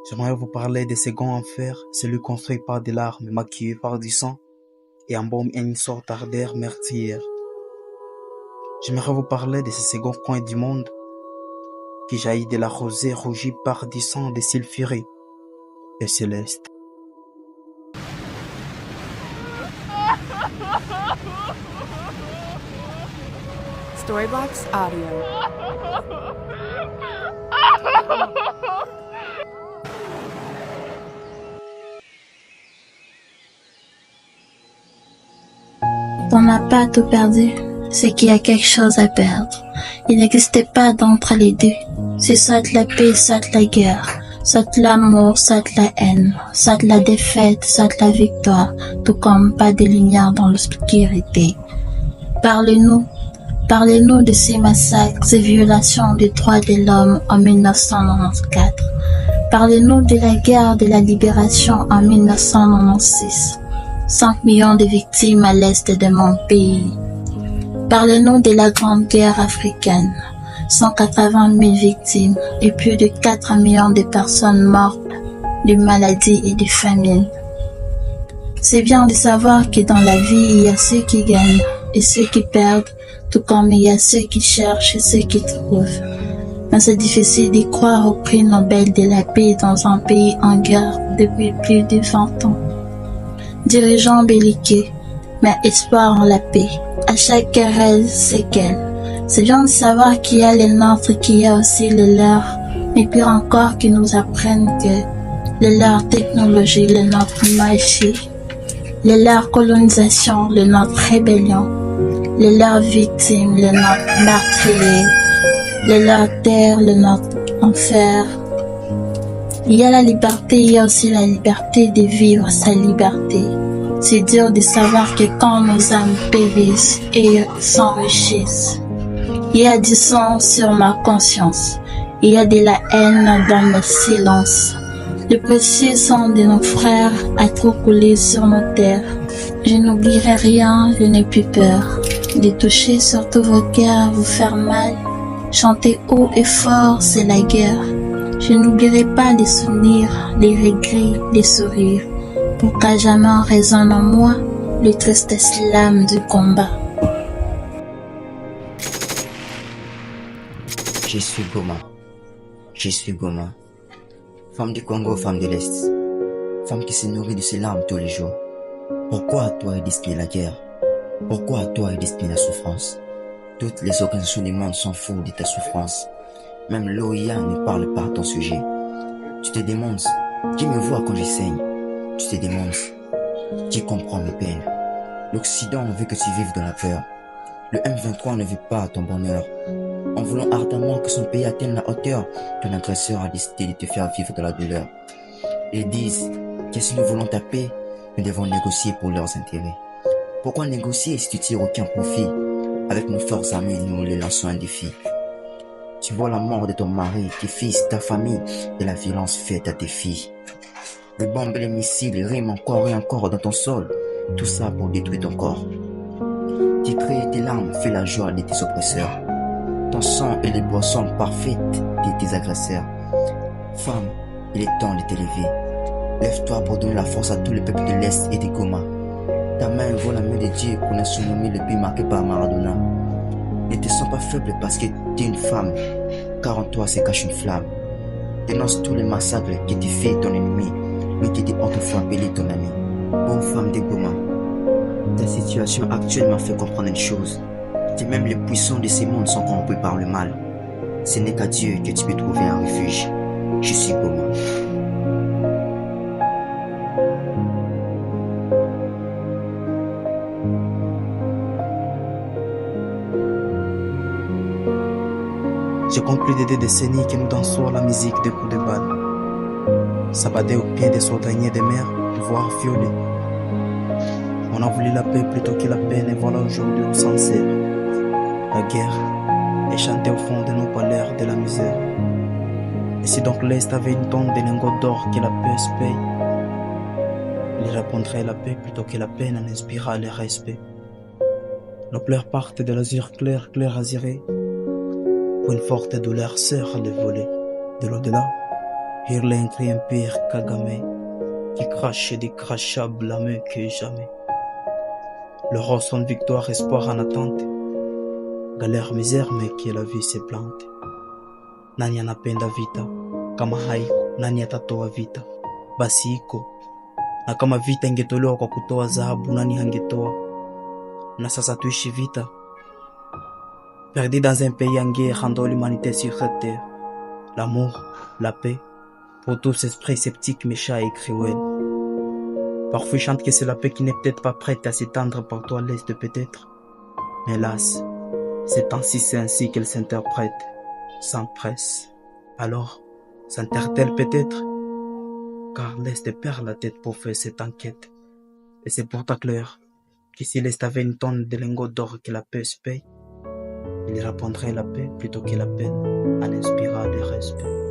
J'aimerais vous parler de ces gants en fer, celui construit par des larmes maquillées par du sang et embaume une sorte d'ardeur meurtrière. J'aimerais vous parler de ces seconds coins du monde qui jaillit de la rosée rougie par du sang de sulfuré et céleste. Storybox Audio. On n'a pas tout perdu, c'est qu'il y a quelque chose à perdre. Il n'existait pas d'entre les deux. C'est soit la paix, soit la guerre, soit l'amour, soit la haine, soit la défaite, soit la victoire, tout comme pas de lumière dans l'obscurité. Parlez-nous de ces massacres, ces violations des droits de l'homme en 1994. Parlez-nous de la guerre de la libération en 1996. 5 millions de victimes à l'est de mon pays. Parlez-nous de la Grande Guerre africaine. 180 000 victimes et plus de 4 millions de personnes mortes de maladies et de famine. C'est bien de savoir que dans la vie, il y a ceux qui gagnent et ceux qui perdent, tout comme il y a ceux qui cherchent et ceux qui trouvent. Mais c'est difficile d'y croire au prix Nobel de la paix dans un pays en guerre depuis plus de 20 ans. Dirigeants belliqueux, mais espoir en la paix. À chaque querelle, c'est qu'elle. C'est bien de savoir qu'il y a les nôtres, qu'il y a aussi les leurs, mais pire encore qu'ils nous apprennent que les leurs technologie, les nôtres magie, les leurs colonisation, les nôtres rébellion, les leurs victimes, les nôtres meurtriers, les leurs terres, les nôtres enfer. Il y a la liberté, il y a aussi la liberté de vivre sa liberté. C'est dur de savoir que quand nos âmes périssent et s'enrichissent, il y a du sang sur ma conscience, il y a de la haine dans mes silences. Le précieux sang de nos frères a trop coulé sur nos terres. Je n'oublierai rien, je n'ai plus peur de toucher surtout vos cœurs, vous faire mal. Chanter haut et fort, c'est la guerre. Je n'oublierai pas les souvenirs, les regrets, les sourires, pour qu'à jamais résonne en moi le tristesse lame du combat. Je suis Goma. Je suis Goma. Femme du Congo, femme de l'Est. Femme qui se nourrit de ses larmes tous les jours. Pourquoi à toi est destinée la guerre? Pourquoi à toi est destinée la souffrance? Toutes les organisations du monde s'en foutent de ta souffrance. Même l'OIA ne parle pas à ton sujet. Tu te demandes qui me voit quand je saigne. Tu te demandes qui comprend mes peines. L'Occident veut que tu vives dans la peur. Le M23 ne veut pas ton bonheur. En voulant ardemment que son pays atteigne la hauteur, ton agresseur a décidé de te faire vivre dans la douleur. Ils disent que si nous voulons ta paix, nous devons négocier pour leurs intérêts. Pourquoi négocier si tu tires aucun profit? Avec nos forces armées, nous les lançons un défi. Tu vois la mort de ton mari, tes fils, ta famille, et la violence faite à tes filles. Les bombes et les missiles riment encore et encore dans ton sol, tout ça pour détruire ton corps. Tu cries tes larmes, fais la joie de tes oppresseurs. Ton sang est les boissons parfaites de tes agresseurs. Femme, il est temps de t'élever. Lève-toi pour donner la force à tous les peuples de l'Est et des Goma. Ta main vaut la main de Dieu qu'on a surnommé le pays marqué par Maradona. Ne te sens pas faible parce que tu es une femme, car en toi se cache une flamme. Dénonce tous les massacres qui te fait ton ennemi, lui qui était autrefois appelé ton ami. Ô femme de Goma, ta situation actuelle m'a fait comprendre une chose, que même les puissants de ces mondes sont corrompus par le mal. Ce n'est qu'à Dieu que tu peux trouver un refuge. Je suis Goma. J'ai compris des décennies que nous dansons à la musique des coups de balle. Sabadé au pied des soldats des mers, voire violés. On a voulu la paix plutôt que la peine et voilà aujourd'hui on s'en sert. La guerre est chantée au fond de nos palais de la misère. Et si donc l'Est avait une tonne de lingots d'or que la paix se paye, il répondrait la paix plutôt que la peine en inspirant le respect. Nos pleurs partent de l'azur clair, clair azuré, où une forte douleur serre les volets. De l'au-delà, hurle un cri impire Kagame, qui crache des crachats blâmeux que jamais. Le rose sonne victoire, espoir en attente, galère misère mais que la vie se plante. Nani anapenda vita, kama haiko nani atatoa vita? Basi iko, na kama vita ingetolewa kwa kutoa dhahabu nani hangetoa? Na sasa tuishi vita, perdu dans un pays en guerre, rendant l'humanité sur cette terre. L'amour, la paix, pour tous esprits sceptiques, méchants et cruels. Parfois chante que c'est la paix qui n'est peut-être pas prête à s'étendre par toi à l'est peut-être. Mais hélas, c'est ainsi qu'elle s'interprète, sans presse. Alors, s'interpelle peut-être, car l'est perd la tête pour faire cette enquête. Et c'est pour ta claire, que si l'est avait une tonne de lingots d'or que la paix se paye, il répondrait la paix plutôt que la peine, en inspirant le respect.